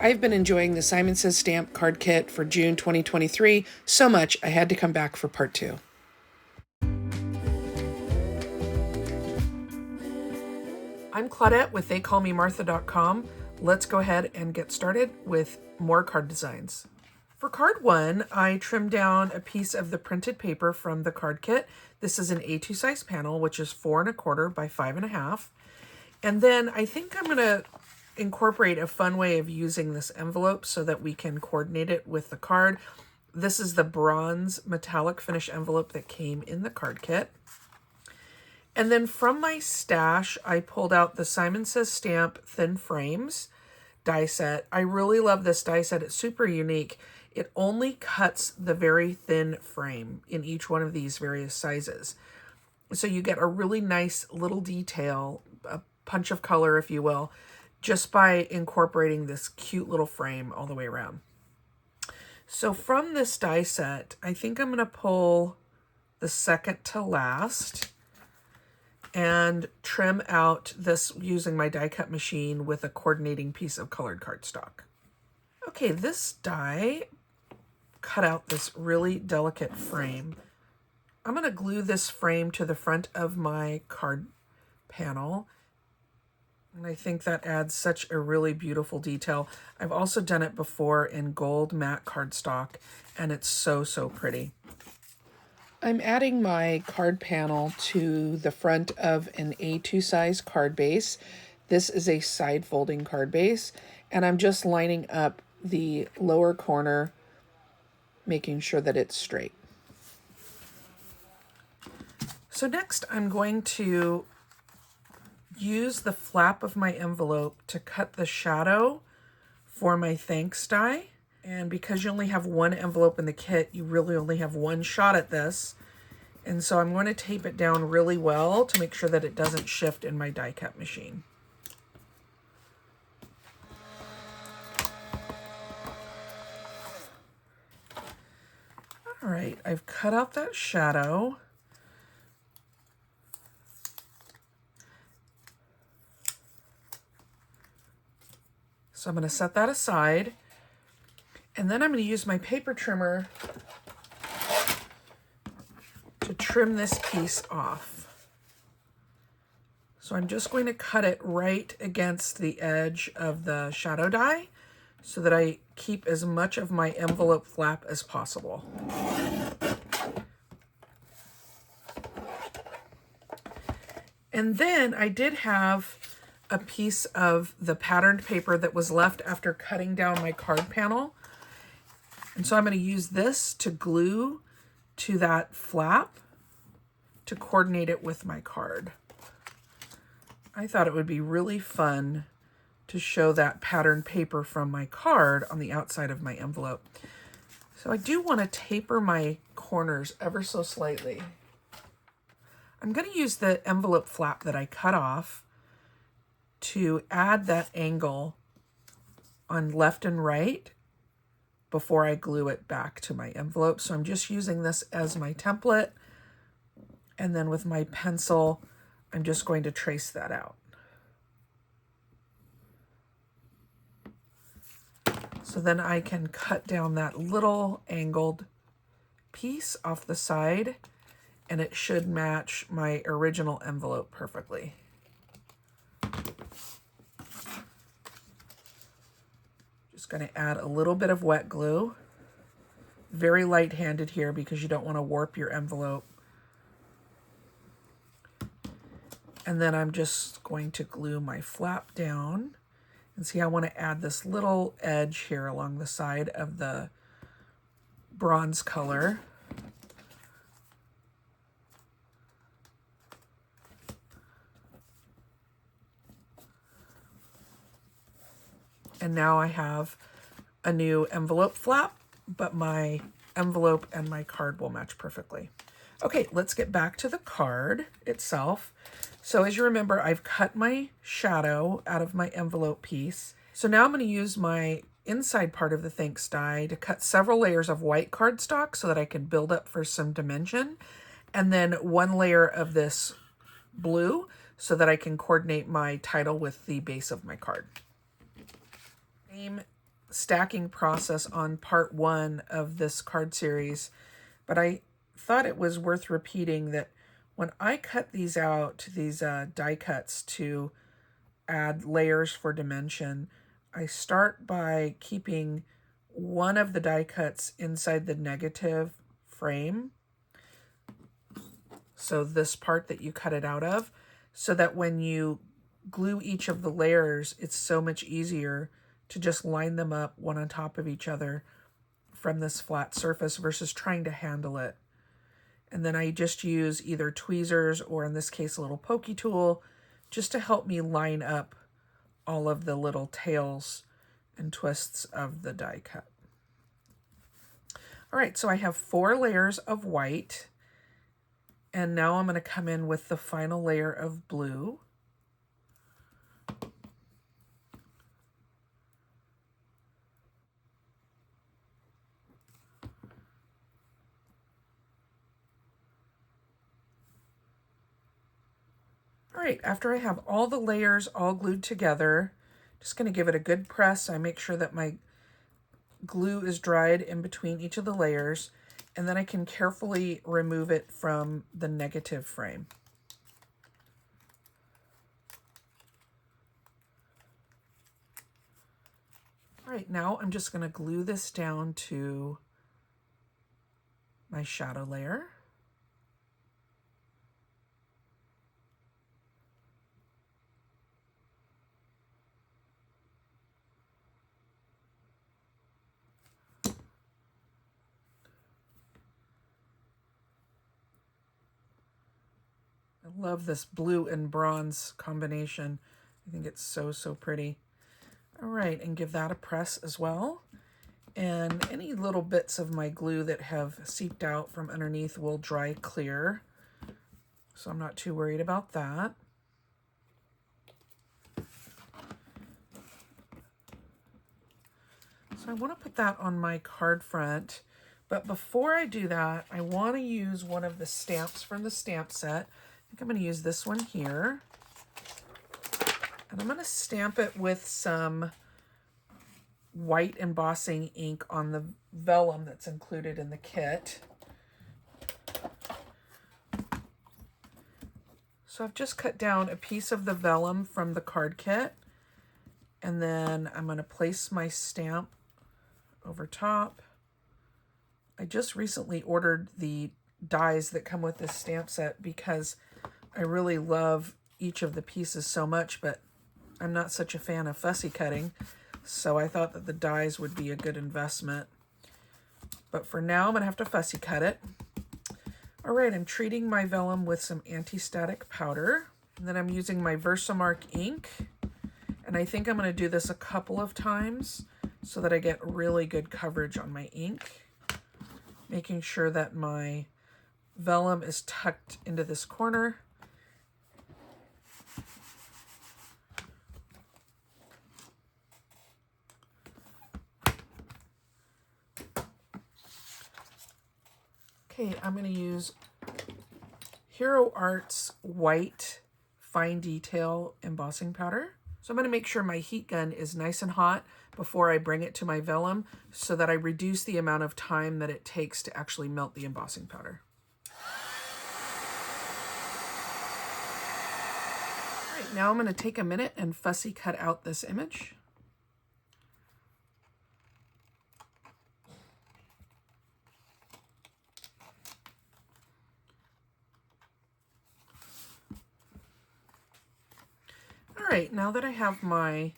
I've been enjoying the Simon Says Stamp card kit for June 2023 so much I had to come back for part 2. I'm Claudette with theycallmemartha.com. Let's go ahead and get started with more card designs. For card 1, I trimmed down a piece of the printed paper from the card kit. This is an A2 size panel, which is 4 1/4 by 5 1/2. And then I think I'm going to incorporate a fun way of using this envelope so that we can coordinate it with the card. This is the bronze metallic finish envelope that came in the card kit. And then from my stash, I pulled out the Simon Says Stamp Thin Frames die set. I really love this die set. It's super unique. It only cuts the very thin frame in each one of these various sizes. So you get a really nice little detail, a punch of color, if you will, just by incorporating this cute little frame all the way around. So from this die set, I think I'm going to pull the second to last and trim out this using my die cut machine with a coordinating piece of colored cardstock. Okay, this die cut out this really delicate frame. I'm going to glue this frame to the front of my card panel. And I think that adds such a really beautiful detail. I've also done it before in gold matte cardstock, and it's so, so pretty. I'm adding my card panel to the front of an A2 size card base. This is a side folding card base, and I'm just lining up the lower corner, making sure that it's straight. So next I'm going to use the flap of my envelope to cut the shadow for my thanks die. And because you only have one envelope in the kit, you really only have one shot at this. And so I'm going to tape it down really well to make sure that it doesn't shift in my die cut machine. All right, I've cut out that shadow. So I'm going to set that aside, and then I'm going to use my paper trimmer to trim this piece off. So I'm just going to cut it right against the edge of the shadow die so that I keep as much of my envelope flap as possible. And then I did have a piece of the patterned paper that was left after cutting down my card panel. And so I'm going to use this to glue to that flap to coordinate it with my card. I thought it would be really fun to show that patterned paper from my card on the outside of my envelope. So I do want to taper my corners ever so slightly. I'm going to use the envelope flap that I cut off to add that angle on left and right before I glue it back to my envelope. So I'm just using this as my template, and then with my pencil, I'm just going to trace that out. So then I can cut down that little angled piece off the side, and it should match my original envelope perfectly. Just going to add a little bit of wet glue. Very light-handed here because you don't want to warp your envelope. And then I'm just going to glue my flap down. And see, I want to add this little edge here along the side of the bronze color. And now I have a new envelope flap, but my envelope and my card will match perfectly. Okay, let's get back to the card itself. So as you remember, I've cut my shadow out of my envelope piece. So now I'm going to use my inside part of the thanks die to cut several layers of white cardstock so that I can build up for some dimension. And then one layer of this blue so that I can coordinate my title with the base of my card. Same stacking process on part 1 of this card series, but I thought it was worth repeating that when I cut these out, these die cuts to add layers for dimension, I start by keeping one of the die cuts inside the negative frame. So this part that you cut it out of, so that when you glue each of the layers, it's so much easier to just line them up one on top of each other from this flat surface versus trying to handle it. And then I just use either tweezers or in this case a little pokey tool just to help me line up all of the little tails and twists of the die cut. All right, so I have 4 layers of white, and now I'm going to come in with the final layer of blue. All right, after I have all the layers all glued together, just going to give it a good press. I make sure that my glue is dried in between each of the layers, and then I can carefully remove it from the negative frame. All right, now I'm just going to glue this down to my shadow layer. I love this blue and bronze combination. I think it's so, so pretty. All right, and give that a press as well. And any little bits of my glue that have seeped out from underneath will dry clear. So I'm not too worried about that. So I want to put that on my card front. But before I do that, I want to use one of the stamps from the stamp set. I think I'm going to use this one here. And I'm going to stamp it with some white embossing ink on the vellum that's included in the kit. So I've just cut down a piece of the vellum from the card kit, and then I'm going to place my stamp over top. I just recently ordered the dies that come with this stamp set because I really love each of the pieces so much, but I'm not such a fan of fussy cutting, so I thought that the dies would be a good investment. But for now, I'm going to have to fussy cut it. All right, I'm treating my vellum with some anti-static powder, and then I'm using my Versamark ink, and I think I'm going to do this a couple of times so that I get really good coverage on my ink, making sure that my vellum is tucked into this corner. Okay, I'm going to use Hero Art's white fine detail embossing powder. So I'm going to make sure my heat gun is nice and hot before I bring it to my vellum so that I reduce the amount of time that it takes to actually melt the embossing powder. All right, now I'm going to take a minute and fussy cut out this image. All right, now that I have my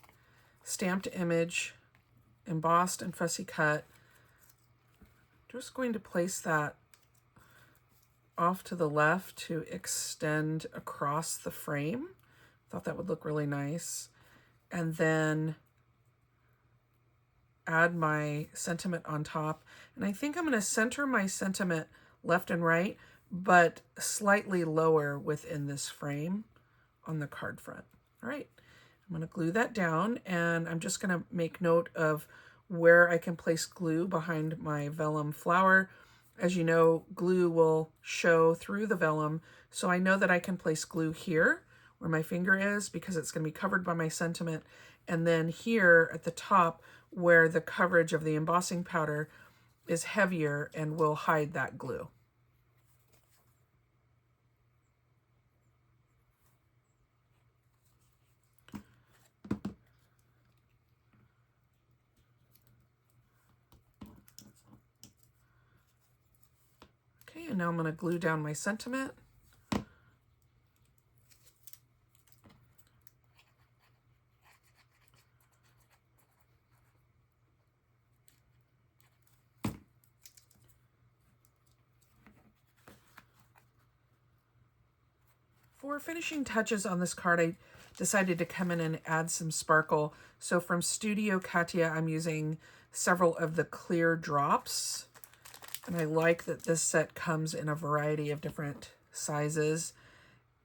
stamped image embossed and fussy cut, I'm just going to place that off to the left to extend across the frame. Thought that would look really nice. And then add my sentiment on top. And I think I'm going to center my sentiment left and right, but slightly lower within this frame on the card front. All right, I'm going to glue that down, and I'm just going to make note of where I can place glue behind my vellum flower. As you know, glue will show through the vellum, so I know that I can place glue here where my finger is because it's going to be covered by my sentiment, and then here at the top where the coverage of the embossing powder is heavier and will hide that glue. Okay, and now I'm going to glue down my sentiment. For finishing touches on this card, I decided to come in and add some sparkle. So from Studio Katia, I'm using several of the clear drops. And I like that this set comes in a variety of different sizes.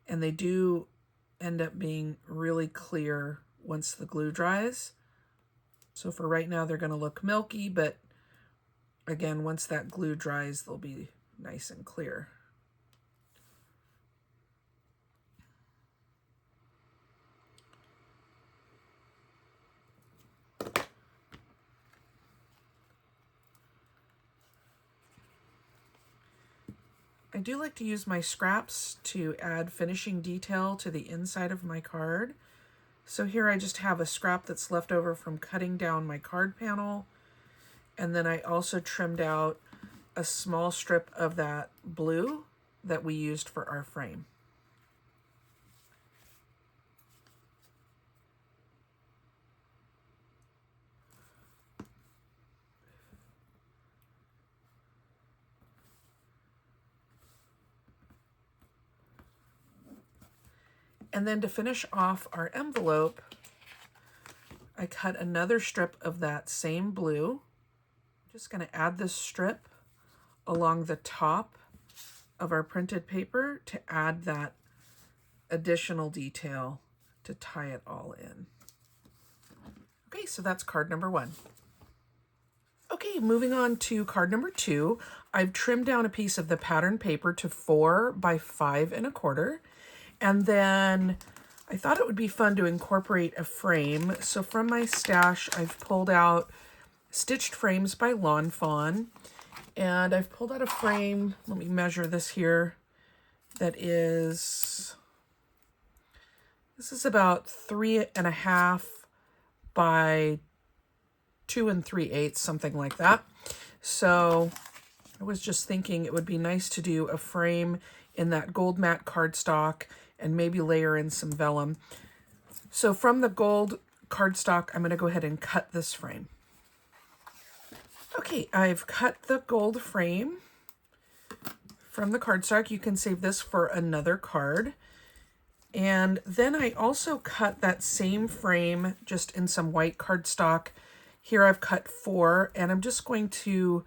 And they do end up being really clear once the glue dries. So for right now, they're going to look milky, but again, once that glue dries, they'll be nice and clear. I do like to use my scraps to add finishing detail to the inside of my card. So here I just have a scrap that's left over from cutting down my card panel. And then I also trimmed out a small strip of that blue that we used for our frame. And then to finish off our envelope, I cut another strip of that same blue. I'm just going to add this strip along the top of our printed paper to add that additional detail to tie it all in. Okay, so that's card number 1. Okay, moving on to card number 2. I've trimmed down a piece of the pattern paper to 4 by 5 1/4. And then I thought it would be fun to incorporate a frame. So from my stash, I've pulled out Stitched Frames by Fawn. And I've pulled out a frame, let me measure this here, that is, this is about 3 1/2 by 2 3/8, something like that. So I was just thinking it would be nice to do a frame in that gold matte cardstock and maybe layer in some vellum. So from the gold cardstock, I'm going to go ahead and cut this frame. Okay, I've cut the gold frame from the cardstock. You can save this for another card. And then I also cut that same frame just in some white cardstock. Here I've cut 4, and I'm just going to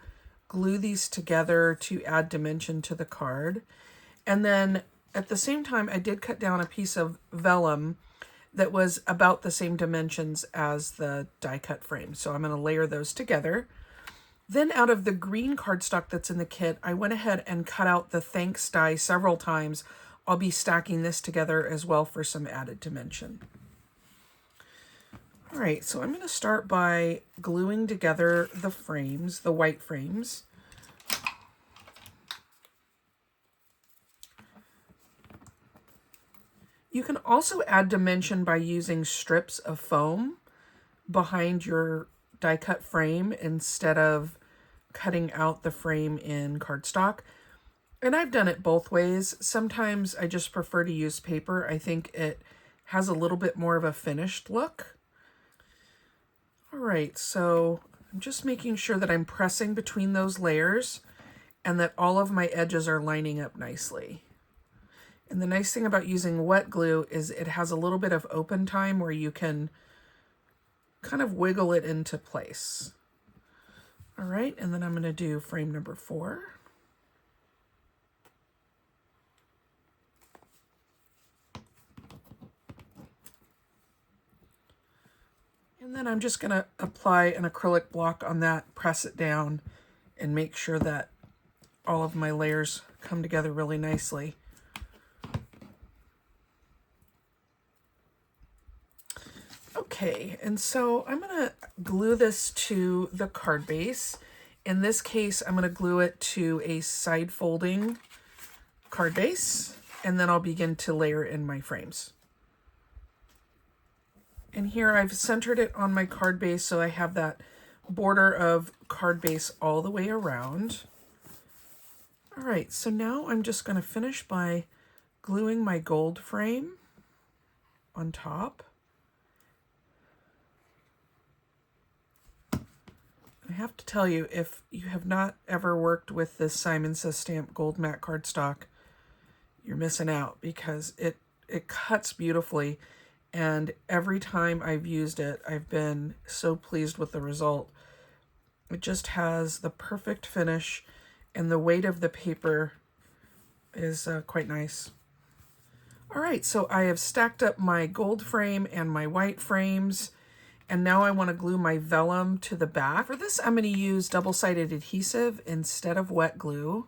glue these together to add dimension to the card. And then at the same time, I did cut down a piece of vellum that was about the same dimensions as the die cut frame. So I'm going to layer those together. Then out of the green cardstock that's in the kit, I went ahead and cut out the thanks die several times. I'll be stacking this together as well for some added dimension. All right, so I'm going to start by gluing together the frames, the white frames. You can also add dimension by using strips of foam behind your die cut frame instead of cutting out the frame in cardstock. And I've done it both ways. Sometimes I just prefer to use paper. I think it has a little bit more of a finished look. All right, so I'm just making sure that I'm pressing between those layers and that all of my edges are lining up nicely. And the nice thing about using wet glue is it has a little bit of open time where you can kind of wiggle it into place. All right, and then I'm going to do frame number 4. And then I'm just going to apply an acrylic block on that, press it down, and make sure that all of my layers come together really nicely. Okay, and so I'm gonna glue this to the card base. In this case, I'm gonna glue it to a side folding card base, and then I'll begin to layer in my frames. And here I've centered it on my card base, so I have that border of card base all the way around. All right, so now I'm just gonna finish by gluing my gold frame on top. I have to tell you, if you have not ever worked with this Simon Says Stamp Gold Matte cardstock, you're missing out, because it cuts beautifully, and every time I've used it, I've been so pleased with the result. It just has the perfect finish, and the weight of the paper is quite nice. All right, so I have stacked up my gold frame and my white frames, and now I want to glue my vellum to the back. For this, I'm going to use double-sided adhesive instead of wet glue,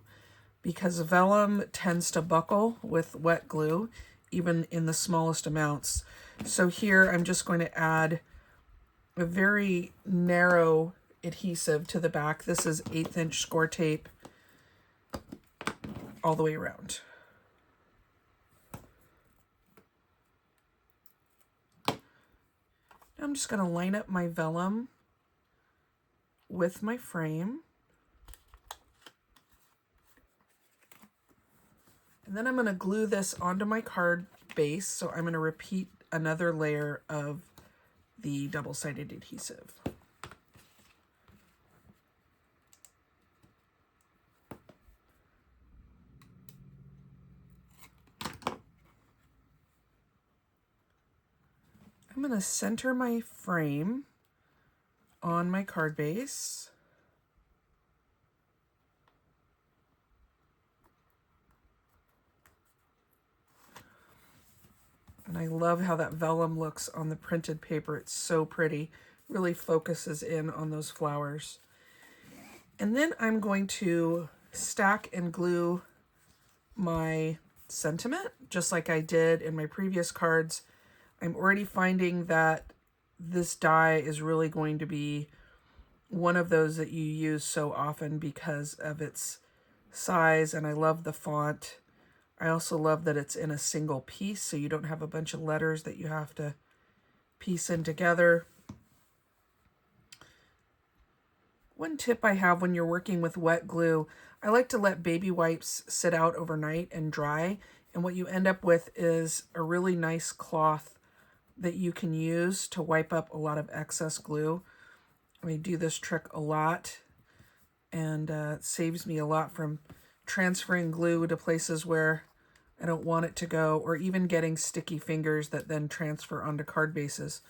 because vellum tends to buckle with wet glue, even in the smallest amounts. So here I'm just going to add a very narrow adhesive to the back. This is 1/8 inch score tape all the way around. I'm just going to line up my vellum with my frame. And then I'm going to glue this onto my card base, so I'm going to repeat another layer of the double-sided adhesive. I'm going to center my frame on my card base. And I love how that vellum looks on the printed paper. It's so pretty. Really focuses in on those flowers. And then I'm going to stack and glue my sentiment, just like I did in my previous cards. I'm already finding that this die is really going to be one of those that you use so often because of its size, and I love the font. I also love that it's in a single piece, so you don't have a bunch of letters that you have to piece in together. One tip I have when you're working with wet glue, I like to let baby wipes sit out overnight and dry, and what you end up with is a really nice cloth that you can use to wipe up a lot of excess glue. I do this trick a lot, and it saves me a lot from transferring glue to places where I don't want it to go, or even getting sticky fingers that then transfer onto card bases.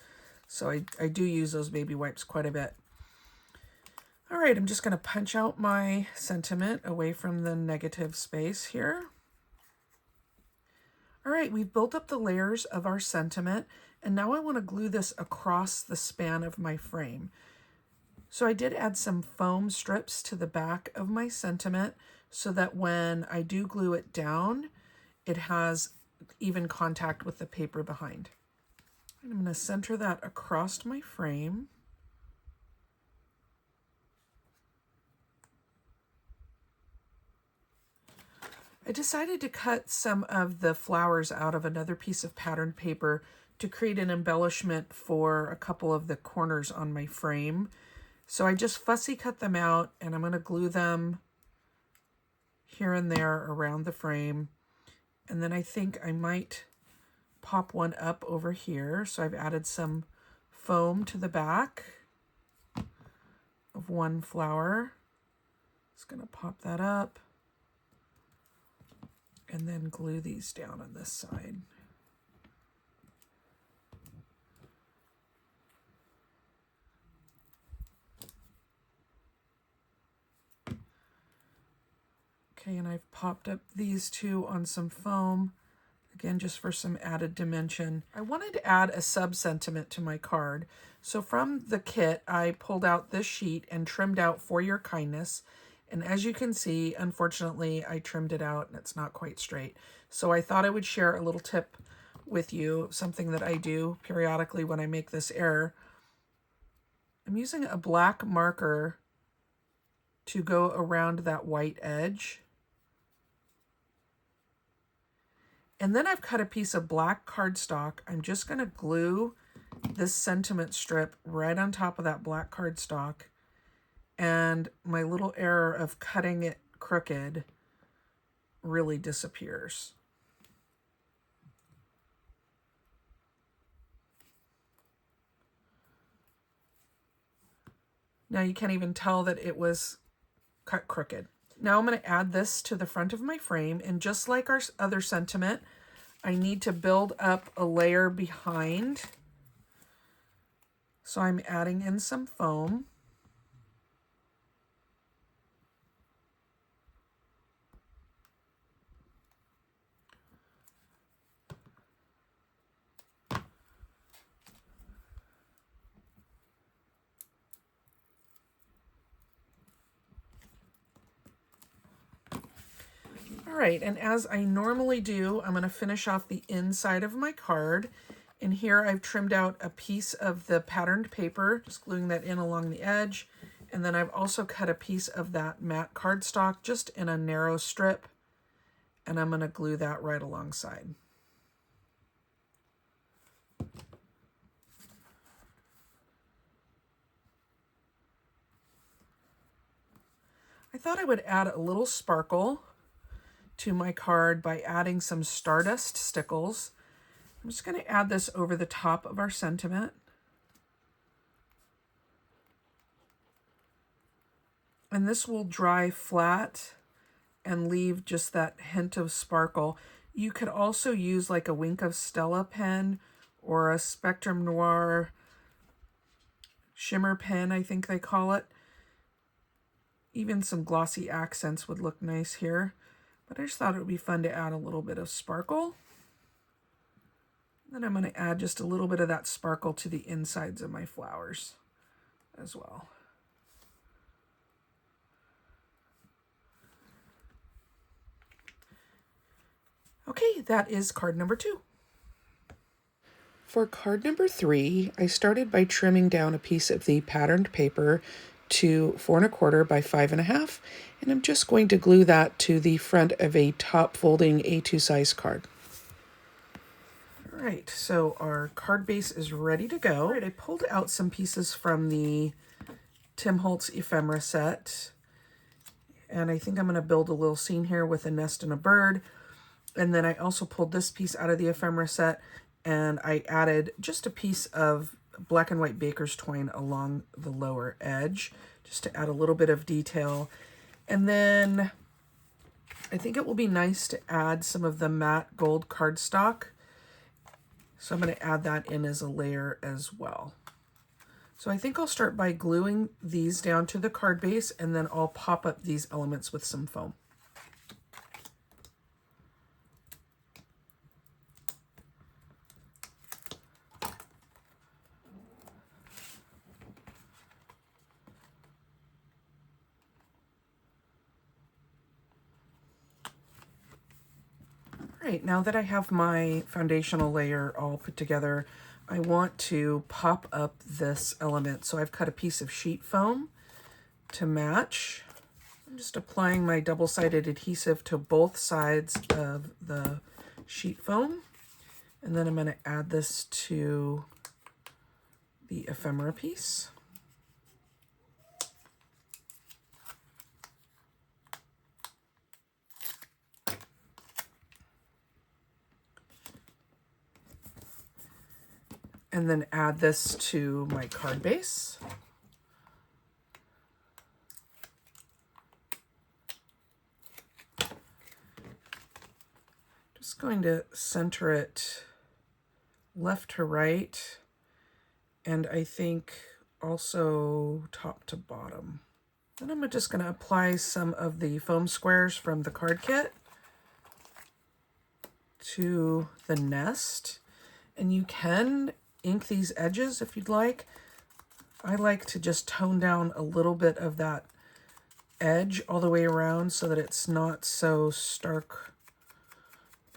So I do use those baby wipes quite a bit. All right, I'm just going to punch out my sentiment away from the negative space here. All right, we've built up the layers of our sentiment, and now I want to glue this across the span of my frame. So I did add some foam strips to the back of my sentiment so that when I do glue it down, it has even contact with the paper behind. And I'm going to center that across my frame. I decided to cut some of the flowers out of another piece of patterned paper to create an embellishment for a couple of the corners on my frame. So I just fussy cut them out, and I'm going to glue them here and there around the frame. And then I think I might pop one up over here. So I've added some foam to the back of one flower. Just going to pop that up. And then glue these down on this side. Okay, and I've popped up these two on some foam, again, just for some added dimension. I wanted to add a sub-sentiment to my card. So from the kit, I pulled out this sheet and trimmed out "For Your Kindness." And as you can see, unfortunately, I trimmed it out and it's not quite straight. So I thought I would share a little tip with you something that I do periodically when I make this error. I'm using a black marker to go around that white edge. And then I've cut a piece of black cardstock. I'm just going to glue this sentiment strip right on top of that black cardstock. And my little error of cutting it crooked really disappears. Now you can't even tell that it was cut crooked. Now I'm going to add this to the front of my frame, and just like our other sentiment, I need to build up a layer behind. So I'm adding in some foam. All right, and as I normally do, I'm going to finish off the inside of my card. And here I've trimmed out a piece of the patterned paper, just gluing that in along the edge. And then I've also cut a piece of that matte cardstock just in a narrow strip. And I'm going to glue that right alongside. I thought I would add a little sparkle to my card by adding some Stardust Stickles. I'm just going to add this over the top of our sentiment. And this will dry flat and leave just that hint of sparkle. You could also use like a Wink of Stella pen or a Spectrum Noir shimmer pen, I think they call it. Even some glossy accents would look nice here. But I just thought it would be fun to add a little bit of sparkle. Then I'm going to add just a little bit of that sparkle to the insides of my flowers as well. Okay, that is card number 2. For card number 3, I started by trimming down a piece of the patterned paper to 4 1/4 by 5 1/2, and I'm just going to glue that to the front of a top folding A2 size card. All right, so our card base is ready to go. All right, I pulled out some pieces from the Tim Holtz ephemera set, and I think I'm going to build a little scene here with a nest and a bird. And then I also pulled this piece out of the ephemera set, and I added just a piece of black and white baker's twine along the lower edge, just to add a little bit of detail. And then I think it will be nice to add some of the matte gold cardstock. So I'm going to add that in as a layer as well. So I think I'll start by gluing these down to the card base, and then I'll pop up these elements with some foam. All right, now that I have my foundational layer all put together, I want to pop up this element. So I've cut a piece of sheet foam to match. I'm just applying my double-sided adhesive to both sides of the sheet foam. And then I'm going to add this to the ephemera piece. And then add this to my card base. Just going to center it left to right, and I think also top to bottom. Then I'm just going to apply some of the foam squares from the card kit to the nest, and you can ink these edges if you'd like. I like to just tone down a little bit of that edge all the way around so that it's not so stark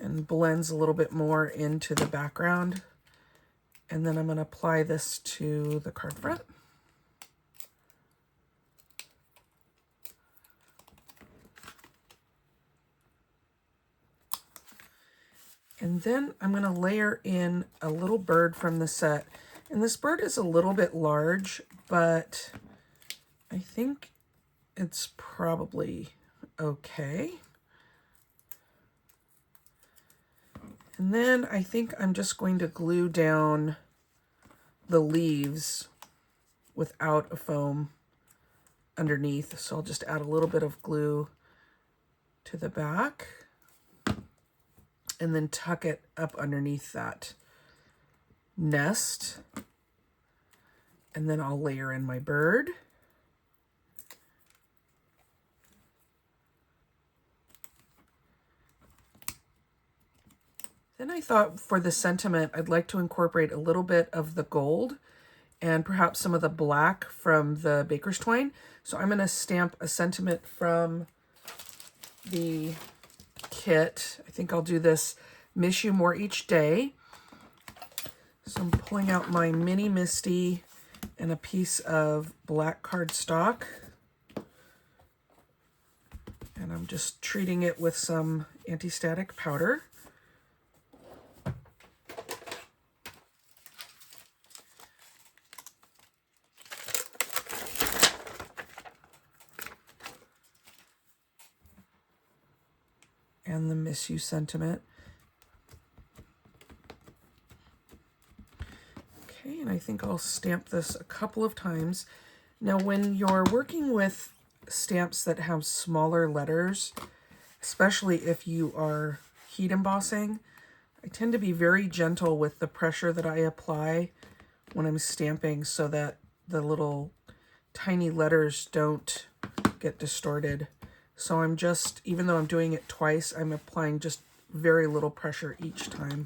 and blends a little bit more into the background. And then I'm going to apply this to the card front. And then I'm going to layer in a little bird from the set. And this bird is a little bit large, but I think it's probably okay. And then I think I'm just going to glue down the leaves without a foam underneath. So I'll just add a little bit of glue to the back and then tuck it up underneath that nest. And then I'll layer in my bird. Then I thought for the sentiment, I'd like to incorporate a little bit of the gold and perhaps some of the black from the baker's twine. So I'm going to stamp a sentiment from the kit. I think I'll do this, Miss You More Each Day. So I'm pulling out my mini Misty and a piece of black cardstock. And I'm just treating it with some anti-static powder. And the Miss You sentiment. Okay, and I think I'll stamp this a couple of times. Now, when you're working with stamps that have smaller letters, especially if you are heat embossing, I tend to be very gentle with the pressure that I apply when I'm stamping so that the little tiny letters don't get distorted. So I'm just, even though I'm doing it twice, I'm applying just very little pressure each time.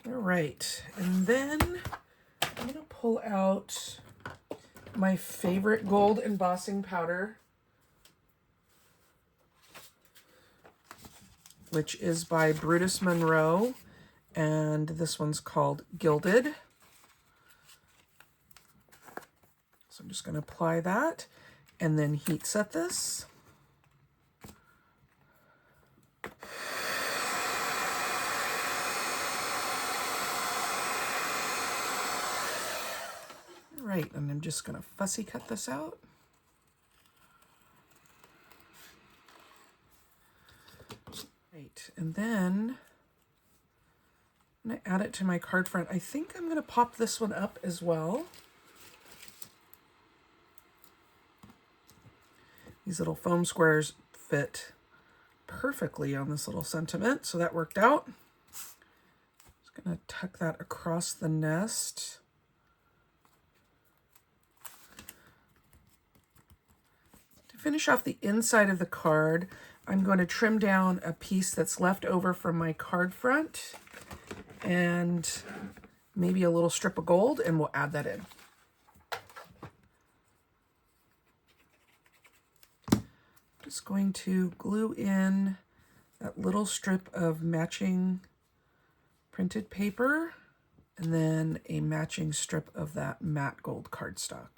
All right, and then I'm gonna pull out my favorite gold embossing powder, which is by Brutus Monroe, and this one's called Gilded. So I'm just gonna apply that and then heat set this. All right, and I'm just gonna fussy cut this out. Right, and then I'm gonna add it to my card front. I think I'm gonna pop this one up as well. These little foam squares fit perfectly on this little sentiment, so that worked out. Just gonna tuck that across the nest. To finish off the inside of the card, I'm going to trim down a piece that's left over from my card front and maybe a little strip of gold, and we'll add that in. Just going to glue in that little strip of matching printed paper and then a matching strip of that matte gold cardstock.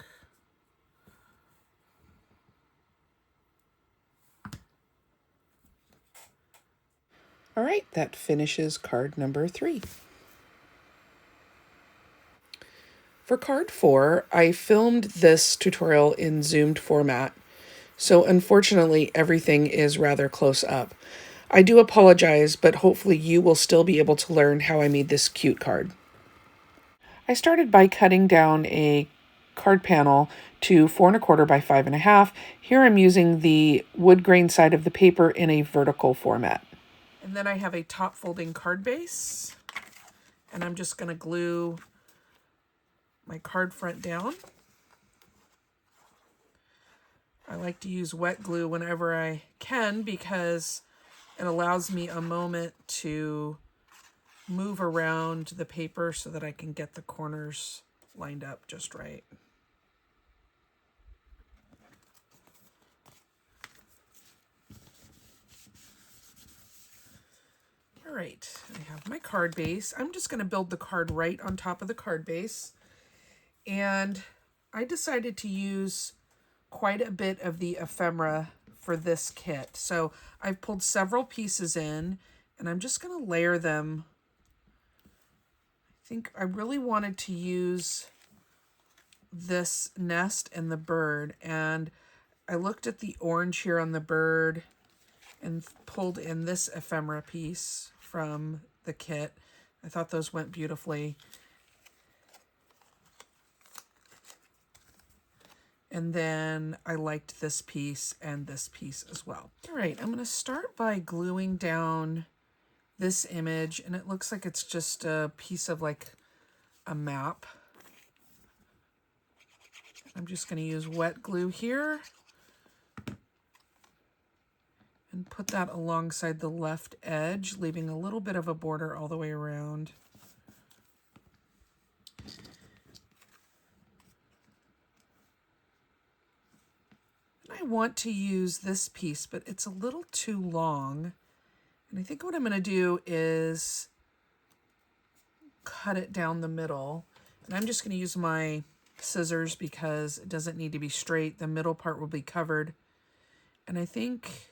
All right, that finishes card number 3. For card 4, I filmed this tutorial in zoomed format. So unfortunately, everything is rather close up. I do apologize, but hopefully you will still be able to learn how I made this cute card. I started by cutting down a card panel to 4 1/4 by 5 1/2. Here I'm using the wood grain side of the paper in a vertical format. And then I have a top folding card base, and I'm just going to glue my card front down. I like to use wet glue whenever I can because it allows me a moment to move around the paper so that I can get the corners lined up just right. All right, I have my card base. I'm just going to build the card right on top of the card base. And I decided to use quite a bit of the ephemera for this kit. So I've pulled several pieces in, and I'm just going to layer them. I think I really wanted to use this nest and the bird, and I looked at the orange here on the bird and pulled in this ephemera piece from the kit. I thought those went beautifully. And then I liked this piece and this piece as well. All right, I'm going to start by gluing down this image, and it looks like it's just a piece of like a map. I'm just going to use wet glue here and put that alongside the left edge, leaving a little bit of a border all the way around. And I want to use this piece, but it's a little too long. And I think what I'm going to do is cut it down the middle. And I'm just going to use my scissors because it doesn't need to be straight. The middle part will be covered. And I think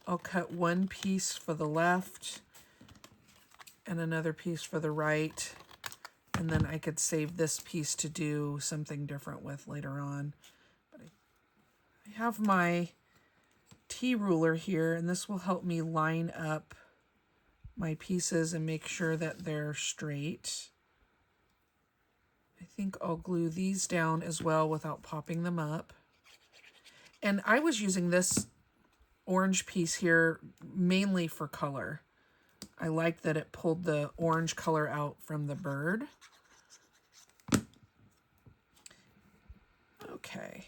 I'll cut one piece for the left and another piece for the right. And then I could save this piece to do something different with later on. But I have my T-ruler here, and this will help me line up my pieces and make sure that they're straight. I think I'll glue these down as well without popping them up. And I was using this orange piece here mainly for color. I like that it pulled the orange color out from the bird. Okay.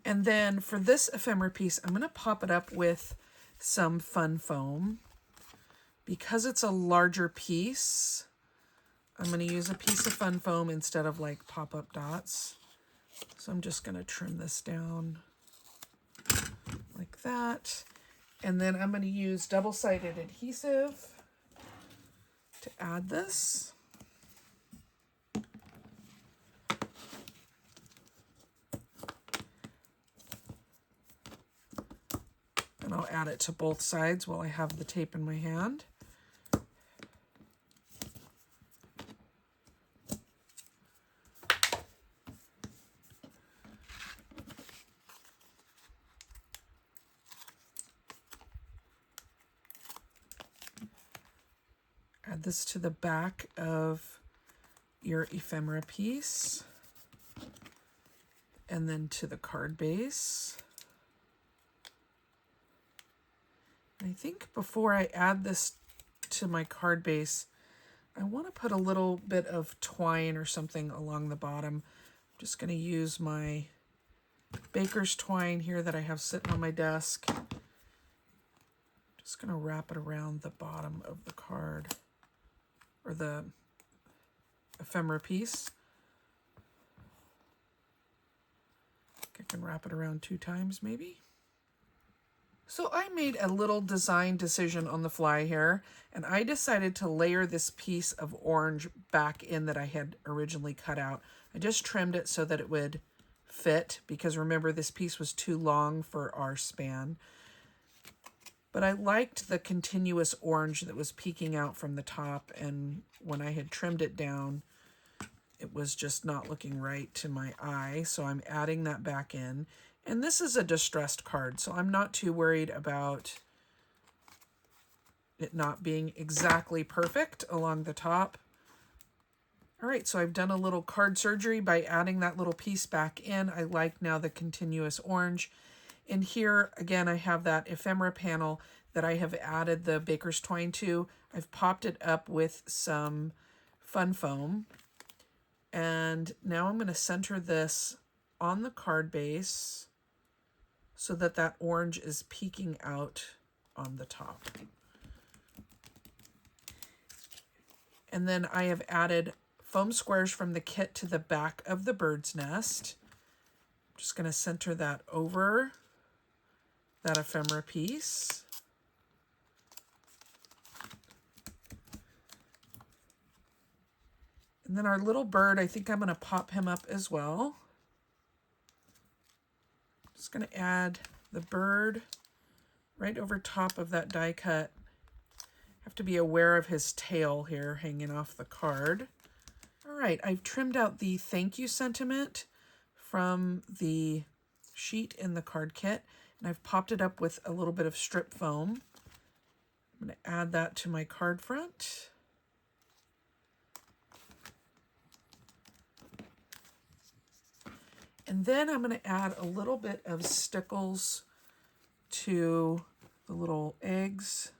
And then for this ephemera piece, I'm going to pop it up with some fun foam. Because it's a larger piece, I'm going to use a piece of fun foam instead of like pop-up dots. So I'm just going to trim this down like that. And then I'm going to use double-sided adhesive to add this. And I'll add it to both sides while I have the tape in my hand. Add this to the back of your ephemera piece, and then to the card base. I think before I add this to my card base, I want to put a little bit of twine or something along the bottom. I'm just going to use my baker's twine here that I have sitting on my desk. Just going to wrap it around the bottom of the card, or the ephemera piece. I can wrap it around 2 times maybe. So I made a little design decision on the fly here, and I decided to layer this piece of orange back in that I had originally cut out. I just trimmed it so that it would fit, because remember, this piece was too long for our span. But I liked the continuous orange that was peeking out from the top, and when I had trimmed it down, it was just not looking right to my eye, so I'm adding that back in. And this is a distressed card, so I'm not too worried about it not being exactly perfect along the top. All right, so I've done a little card surgery by adding that little piece back in. I like now the continuous orange. And here, again, I have that ephemera panel that I have added the baker's twine to. I've popped it up with some fun foam. And now I'm going to center this on the card base so that that orange is peeking out on the top. And then I have added foam squares from the kit to the back of the bird's nest. I'm just going to center that over that ephemera piece. And then our little bird, I think I'm going to pop him up as well. Just going to add the bird right over top of that die cut. Have to be aware of his tail here hanging off the card. All right, I've trimmed out the thank you sentiment from the sheet in the card kit, and I've popped it up with a little bit of strip foam. I'm going to add that to my card front. And then I'm going to add a little bit of Stickles to the little eggs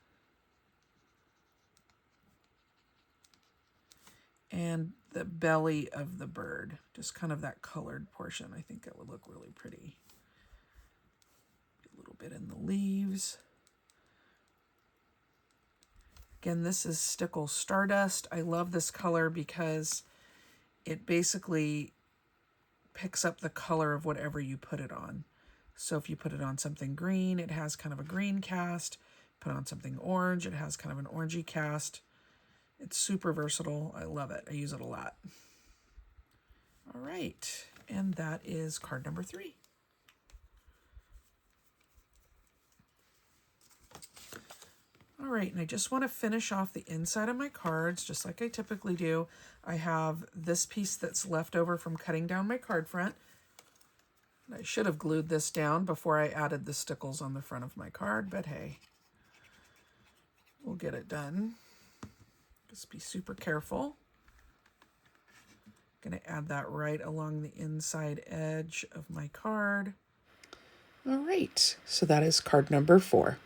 and the belly of the bird, just kind of that colored portion. I think that would look really pretty. A little bit in the leaves. Again, this is Stickles Stardust. I love this color because it basically picks up the color of whatever you put it on. So if you put it on something green, it has kind of a green cast. Put it on something orange, it has kind of an orangey cast. It's super versatile. I love it. I use it a lot. All right, and that is card number 3. All right, and I just want to finish off the inside of my cards, just like I typically do. I have this piece that's left over from cutting down my card front. I should have glued this down before I added the stickles on the front of my card, but hey, we'll get it done. Just be super careful. Going to add that right along the inside edge of my card. All right, so that is card number 4.